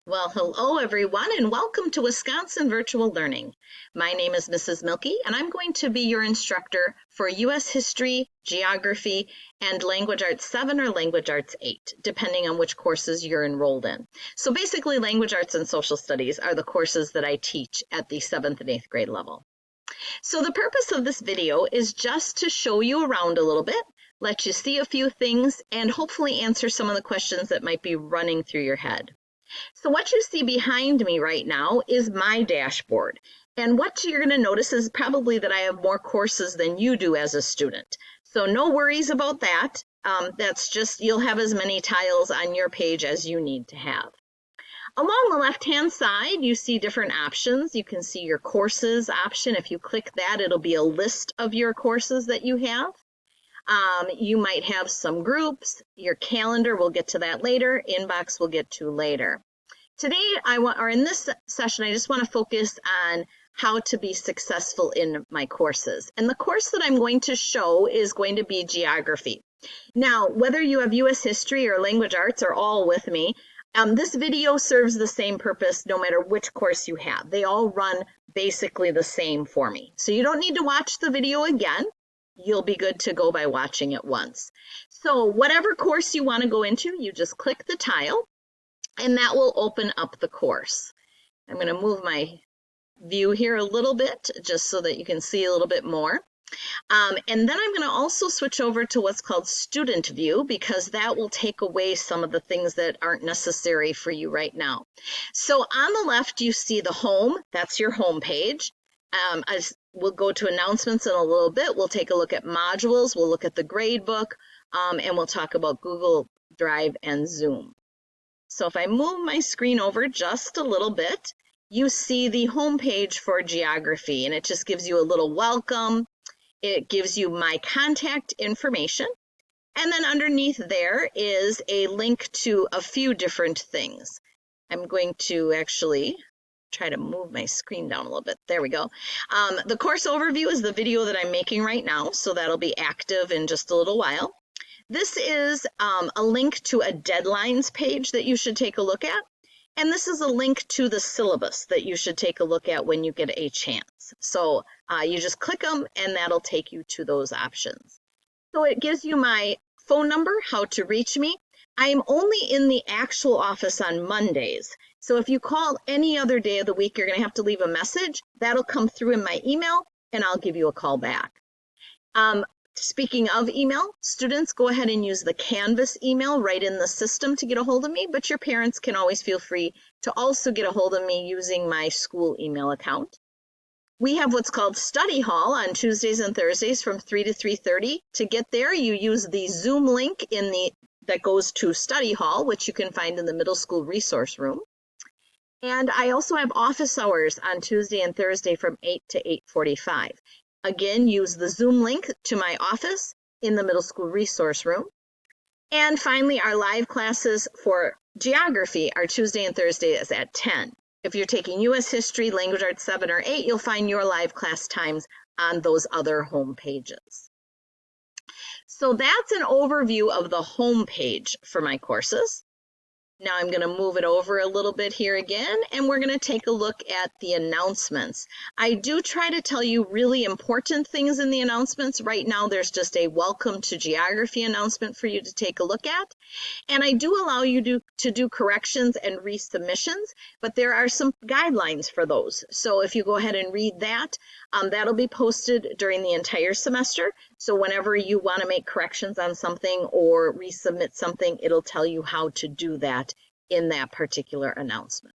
Well, hello everyone, and welcome to Wisconsin Virtual Learning. My name is Mrs. Mielke, and I'm going to be your instructor for U.S. History, Geography, and Language Arts 7 or Language Arts 8, depending on which courses you're enrolled in. So basically, Language Arts and Social Studies are the courses that I teach at the 7th and 8th grade level. So the purpose of this video is just to show you around a little bit, let you see a few things, and hopefully answer some of the questions that might be running through your head. So what you see behind me right now is my dashboard. And what you're going to notice is probably that I have more courses than you do as a student. So no worries about that. That's just, you'll have as many tiles on your page as you need to have. Along the left-hand side, you see different options. You can see your courses option. If you click that, it'll be a list of your courses that you have. You might have some groups, your calendar, we'll get to that later, inbox we'll get to later. Today, in this session, I just want to focus on how to be successful in my courses. And the course that I'm going to show is going to be geography. Now, whether you have U.S. history or language arts or all with me, this video serves the same purpose no matter which course you have. They all run basically the same for me. So you don't need to watch the video again. You'll be good to go by watching it once. So whatever course you want to go into, you just click the tile and that will open up the course. I'm going to move my view here a little bit just so that you can see a little bit more. And then I'm going to also switch over to what's called student view because that will take away some of the things that aren't necessary for you right now. So on the left, you see the home. That's your home page. We'll go to announcements in a little bit. We'll take a look at modules. We'll look at the grade book, and we'll talk about Google Drive and Zoom. So if I move my screen over just a little bit, you see the home page for geography, and it just gives you a little welcome. It gives you my contact information. And then underneath there is a link to a few different things. I'm going to actually try to move my screen down a little bit. There we go. The course overview is the video that I'm making right now, so that'll be active in just a little while. This is a link to a deadlines page that you should take a look at. And this is a link to the syllabus that you should take a look at when you get a chance. So you just click them and that'll take you to those options. So it gives you my phone number, how to reach me. I am only in the actual office on Mondays. So if you call any other day of the week, you're going to have to leave a message. That'll come through in my email and I'll give you a call back. Speaking of email, students, go ahead and use the Canvas email right in the system to get a hold of me, but your parents can always feel free to also get a hold of me using my school email account. We have what's called Study Hall on Tuesdays and Thursdays from 3 to 3:30. To get there, you use the Zoom link that goes to Study Hall, which you can find in the middle school resource room. And I also have office hours on Tuesday and Thursday from 8 to 8:45. Again, use the Zoom link to my office in the middle school resource room. And finally, our live classes for geography are Tuesday and Thursday is at 10. If you're taking U.S. History, Language Arts 7 or 8, you'll find your live class times on those other home pages. So that's an overview of the home page for my courses. Now I'm going to move it over a little bit here again, and we're going to take a look at the announcements. I do try to tell you really important things in the announcements. Right now there's just a welcome to geography announcement for you to take a look at. And I do allow you to do corrections and resubmissions, but there are some guidelines for those. So if you go ahead and read that, that'll be posted during the entire semester. So whenever you want to make corrections on something or resubmit something, it'll tell you how to do that in that particular announcement.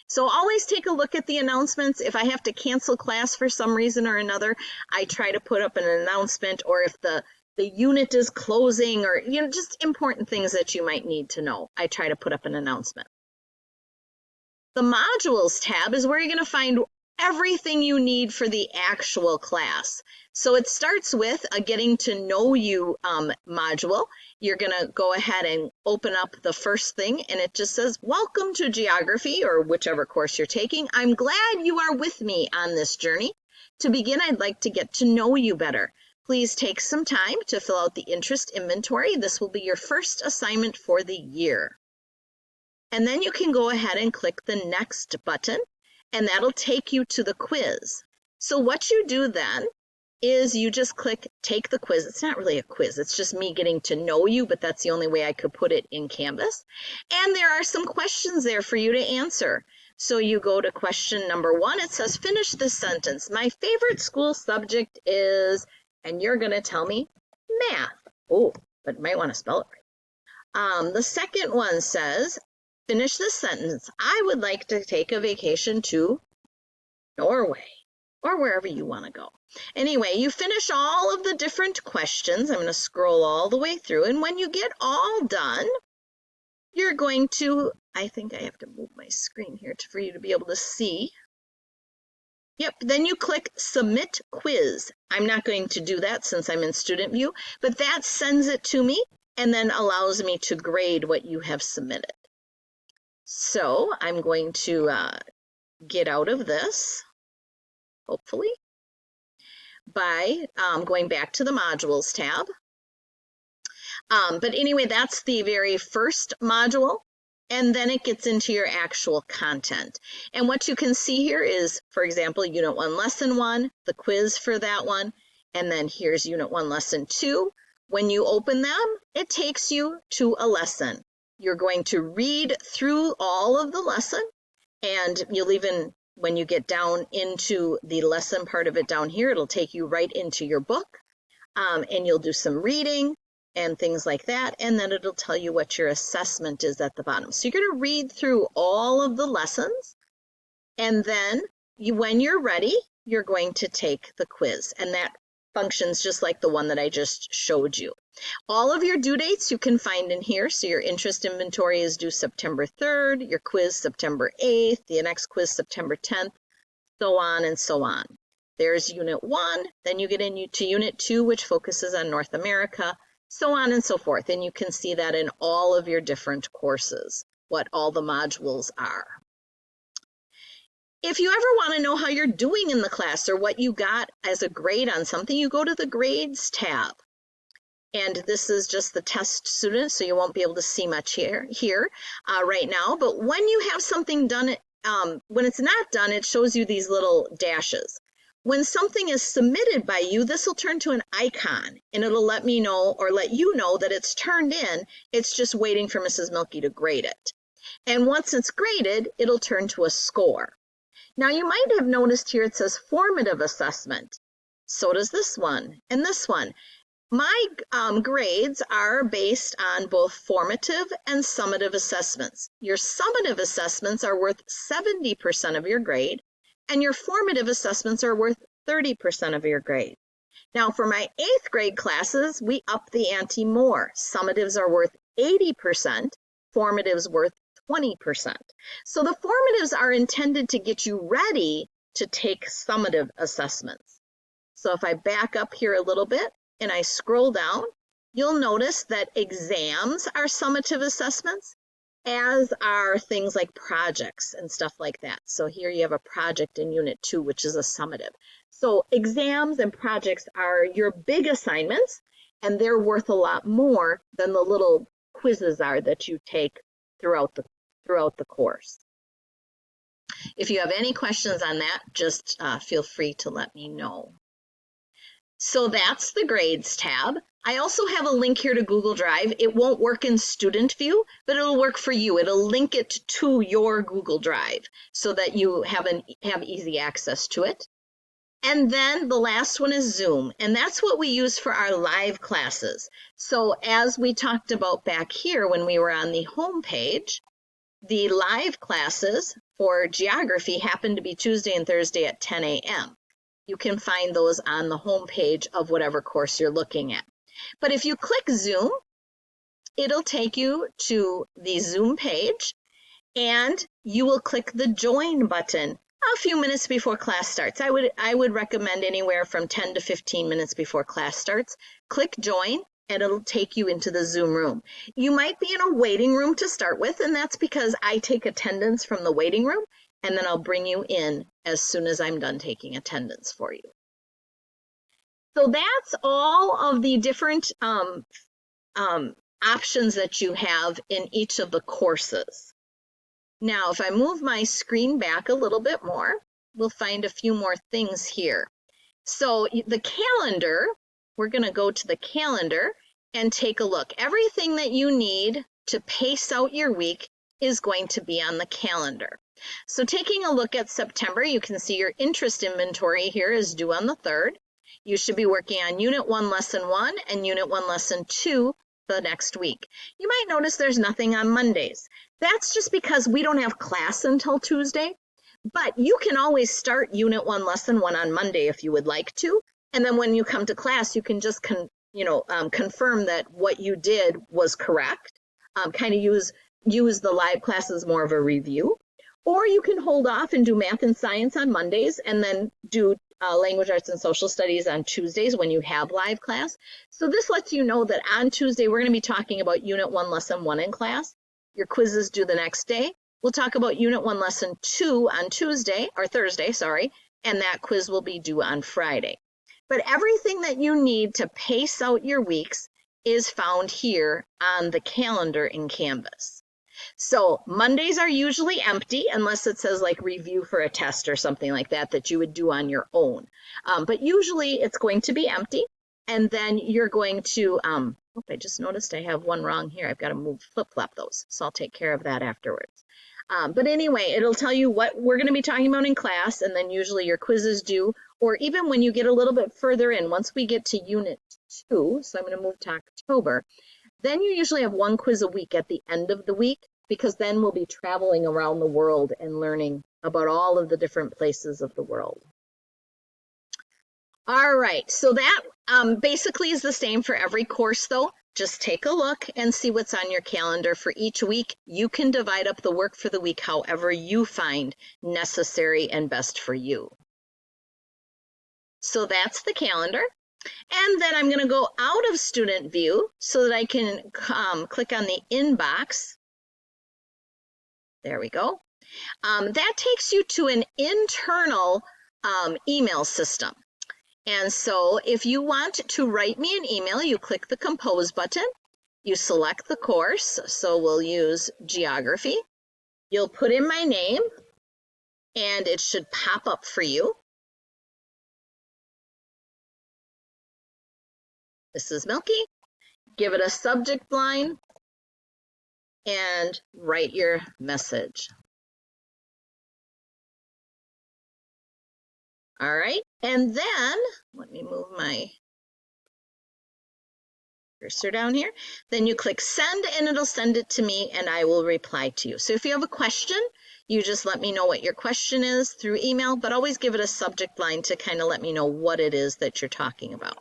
So always take a look at the announcements. If I have to cancel class for some reason or another, I try to put up an announcement, or if the unit is closing, or just important things that you might need to know, I try to put up an announcement. The modules tab is where you're going to find everything you need for the actual class. So it starts with a getting to know you module. You're going to go ahead and open up the first thing, and it just says, welcome to geography, or whichever course you're taking. I'm glad you are with me on this journey. To begin, I'd like to get to know you better. Please take some time to fill out the interest inventory. This will be your first assignment for the year. And then you can go ahead and click the next button, and that'll take you to the quiz. So what you do then is you just click take the quiz. It's not really a quiz, it's just me getting to know you, but that's the only way I could put it in Canvas. And there are some questions there for you to answer. So you go to question number 1. It says, finish this sentence. My favorite school subject is, and you're going to tell me math. Oh, but you might want to spell it right. The second one says, finish this sentence. I would like to take a vacation to Norway, or wherever you want to go. Anyway, you finish all of the different questions. I'm going to scroll all the way through, and when you get all done, you're going to, I think I have to move my screen here for you to be able to see. Yep, then you click Submit Quiz. I'm not going to do that since I'm in Student View, but that sends it to me and then allows me to grade what you have submitted. So I'm going to get out of this, hopefully, by going back to the Modules tab. But anyway, that's the very first module, and then it gets into your actual content. And what you can see here is, for example, Unit 1, Lesson 1, the quiz for that one, and then here's Unit 1, Lesson 2. When you open them, it takes you to a lesson. You're going to read through all of the lesson, and you'll even, when you get down into the lesson part of it down here, it'll take you right into your book, and you'll do some reading and things like that, and then it'll tell you what your assessment is at the bottom. So you're going to read through all of the lessons, and then when you're ready, you're going to take the quiz, and that functions just like the one that I just showed you. All of your due dates you can find in here. So your interest inventory is due September 3rd, your quiz September 8th, the next quiz September 10th, so on and so on. There's Unit 1, then you get into Unit 2, which focuses on North America, so on and so forth. And you can see that in all of your different courses, what all the modules are. If you ever want to know how you're doing in the class or what you got as a grade on something, you go to the Grades tab. And this is just the test student, so you won't be able to see much here right now. But when you have something done, when it's not done, it shows you these little dashes. When something is submitted by you, this will turn to an icon, and it'll let me know or let you know that it's turned in. It's just waiting for Mrs. Mielke to grade it. And once it's graded, it'll turn to a score. Now, you might have noticed here it says formative assessment. So does this one and this one. My grades are based on both formative and summative assessments. Your summative assessments are worth 70% of your grade, and your formative assessments are worth 30% of your grade. Now, for my 8th grade classes, we up the ante more. Summatives are worth 80%, formatives worth 20%. So the formatives are intended to get you ready to take summative assessments. So if I back up here a little bit and I scroll down, you'll notice that exams are summative assessments, as are things like projects and stuff like that. So here you have a project in Unit 2, which is a summative. So exams and projects are your big assignments, and they're worth a lot more than the little quizzes are that you take throughout the course. If you have any questions on that, just feel free to let me know. So that's the Grades tab. I also have a link here to Google Drive. It won't work in Student View, but it'll work for you. It'll link it to your Google Drive so that you have easy access to it. And then the last one is Zoom, and that's what we use for our live classes. So as we talked about back here when we were on the home page, the live classes for geography happen to be Tuesday and Thursday at 10 a.m. You can find those on the home page of whatever course you're looking at. But if you click Zoom, it'll take you to the Zoom page, and you will click the Join button a few minutes before class starts. I would recommend anywhere from 10 to 15 minutes before class starts. Click Join, and it'll take you into the Zoom room. You might be in a waiting room to start with, and that's because I take attendance from the waiting room, and then I'll bring you in as soon as I'm done taking attendance for you. So that's all of the different options that you have in each of the courses. Now, if I move my screen back a little bit more, we'll find a few more things here. So the calendar, we're going to go to the calendar and take a look. Everything that you need to pace out your week is going to be on the calendar. So taking a look at September, you can see your interest inventory here is due on the 3rd. You should be working on Unit 1, Lesson 1 and Unit 1, Lesson 2 the next week. You might notice there's nothing on Mondays. That's just because we don't have class until Tuesday, but you can always start Unit 1, Lesson 1 on Monday if you would like to. And then when you come to class, you can just confirm that what you did was correct, kind of use the live class as more of a review. Or you can hold off and do math and science on Mondays and then do language arts and social studies on Tuesdays when you have live class. So this lets you know that on Tuesday, we're going to be talking about Unit 1, Lesson 1 in class. Your quiz is due the next day. We'll talk about Unit 1, Lesson 2 on Thursday, and that quiz will be due on Friday. But everything that you need to pace out your weeks is found here on the calendar in Canvas. So Mondays are usually empty unless it says like review for a test or something like that you would do on your own. But usually it's going to be empty. And then you're going to, I just noticed I have one wrong here. I've got to flip-flop those. So I'll take care of that afterwards. But anyway, it'll tell you what we're going to be talking about in class, and then usually your quiz is due, or even when you get a little bit further in, once we get to Unit 2, so I'm going to move to October, then you usually have one quiz a week at the end of the week, because then we'll be traveling around the world and learning about all of the different places of the world. All right, so that basically is the same for every course though. Just take a look and see what's on your calendar for each week. You can divide up the work for the week however you find necessary and best for you. So that's the calendar. And then I'm going to go out of student view so that I can click on the inbox. There we go. That takes you to an internal email system. And so if you want to write me an email, you click the compose button, you select the course, so we'll use geography. You'll put in my name and it should pop up for you. Mrs. Mielke, give it a subject line and write your message. All right, and then let me move my cursor down here. Then you click send and it'll send it to me and I will reply to you. So if you have a question, you just let me know what your question is through email, but always give it a subject line to kind of let me know what it is that you're talking about.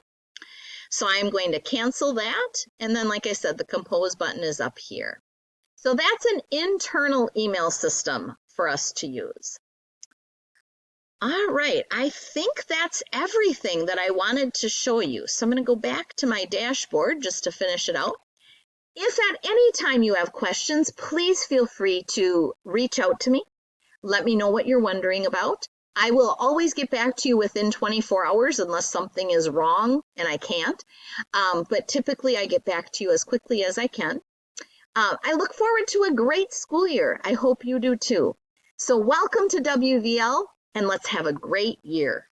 So I'm going to cancel that. And then, like I said, the compose button is up here. So that's an internal email system for us to use. All right, I think that's everything that I wanted to show you. So I'm going to go back to my dashboard just to finish it out. If at any time you have questions, please feel free to reach out to me. Let me know what you're wondering about. I will always get back to you within 24 hours unless something is wrong and I can't. But typically I get back to you as quickly as I can. I look forward to a great school year. I hope you do too. So welcome to WVL and let's have a great year.